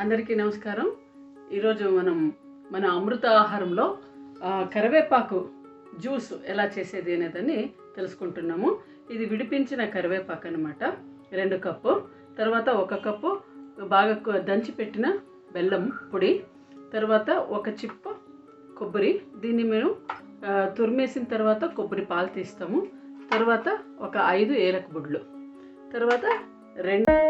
అందరికీ నమస్కారం. ఈరోజు మన అమృత ఆహారంలో కరివేపాకు జ్యూస్ ఎలా చేసేది అనేదని తెలుసుకుంటున్నాము. ఇది విడిపించిన కరివేపాకు అన్నమాట. 2 కప్పు, తర్వాత 1 కప్పు బాగా దంచి పెట్టిన బెల్లం పొడి, తర్వాత 1 చిప్ప కొబ్బరి. దీన్ని మేము తురిమేసిన తర్వాత కొబ్బరి పాలు తీస్తాము. తర్వాత ఒక 5 ఏలక బుడ్లు, తర్వాత 2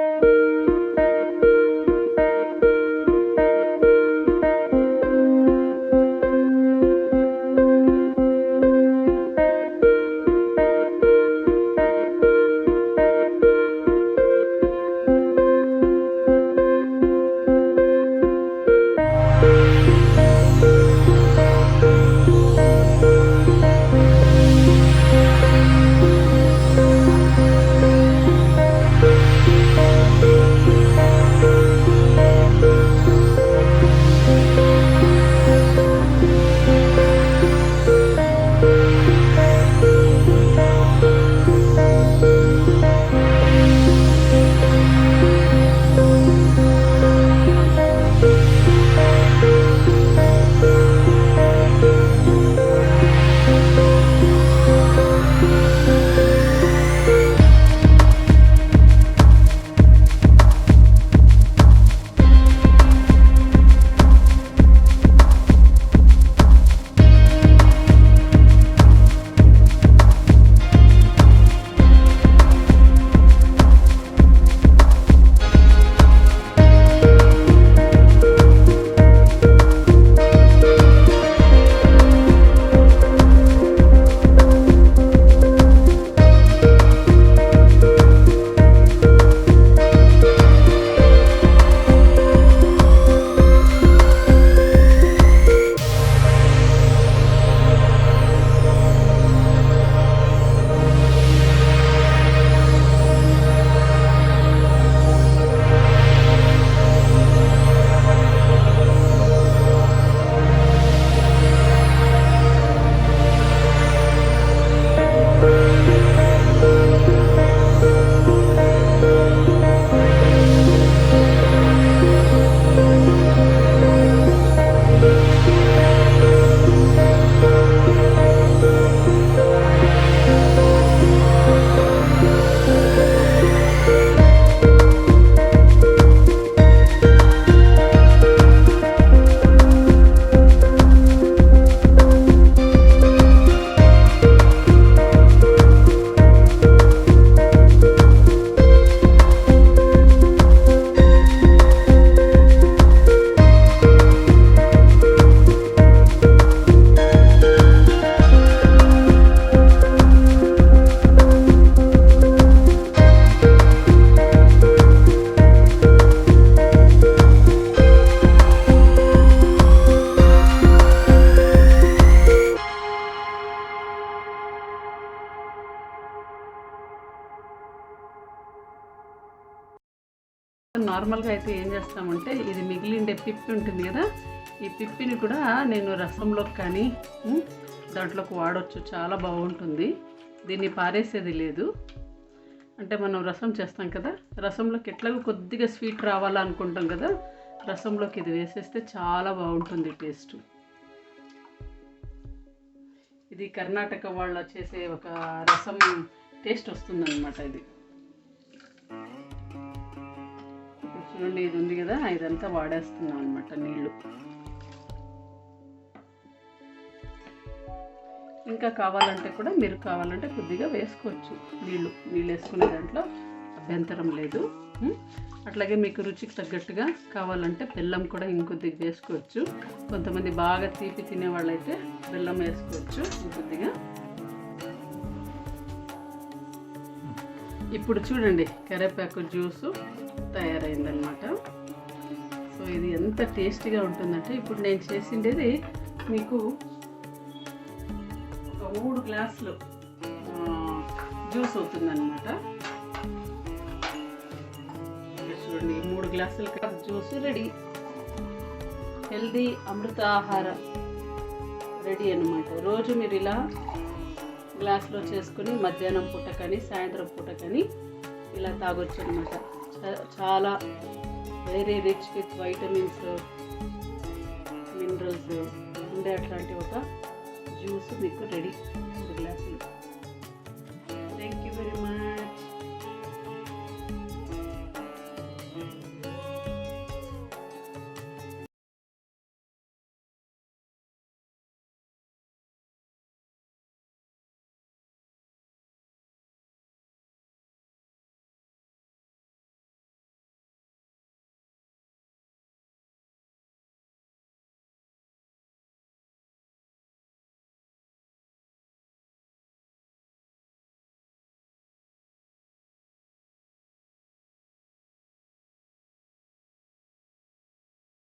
నార్మల్గా అయితే ఏం చేస్తామంటే, ఇది మిగిలిండే పిప్పి ఉంటుంది కదా, ఈ పిప్పిని కూడా నేను రసంలోకి కానీ దాంట్లోకి వాడవచ్చు. చాలా బాగుంటుంది. దీన్ని పారేసేది లేదు. అంటే మనం రసం చేస్తాం కదా, రసంలోకి ఎట్లాగో కొద్దిగా స్వీట్ రావాలనుకుంటాం కదా, రసంలోకి ఇది వేసేస్తే చాలా బాగుంటుంది టేస్ట్. ఇది కర్ణాటక వాళ్ళ చేసే ఒక రసం టేస్ట్ వస్తుందన్నమాట. ఇది చూడండి, ఇది ఉంది కదా, ఇదంతా వాడేస్తున్నాం అనమాట. నీళ్ళు ఇంకా కావాలంటే కూడా మీరు కావాలంటే కొద్దిగా వేసుకోవచ్చు. నీళ్ళు వేసుకునే దాంట్లో అభ్యంతరం లేదు. అట్లాగే మీకు రుచికి తగ్గట్టుగా కావాలంటే బెల్లం కూడా ఇంకొద్దిగా వేసుకోవచ్చు. కొంతమంది బాగా తీపి తినే వాళ్ళైతే బెల్లం వేసుకోవచ్చు ఇంకొద్దిగా. ఇప్పుడు చూడండి, కరివేపాకు జ్యూసు తయారైందనమాట. సో ఇది ఎంత టేస్టీగా ఉంటుందంటే, ఇప్పుడు నేను చేసిండేది మీకు ఒక 3 గ్లాసులు జ్యూస్ అవుతుందన్నమాట. చూడండి, 3 గ్లాసుల జ్యూస్ రెడీ. హెల్దీ అమృత ఆహారం రెడీ అన్నమాట. రోజు మీరు ఇలా గ్లాస్లో చేసుకుని మధ్యాహ్నం పూట కానీ సాయంత్రం పూట కానీ ఇలా తాగొచ్చు అనమాట. చాలా very rich with vitamins, minerals ఉండే అట్లాంటి ఒక జ్యూస్ మీకు రెడీ 3 గ్లాసులు. Thank you very much.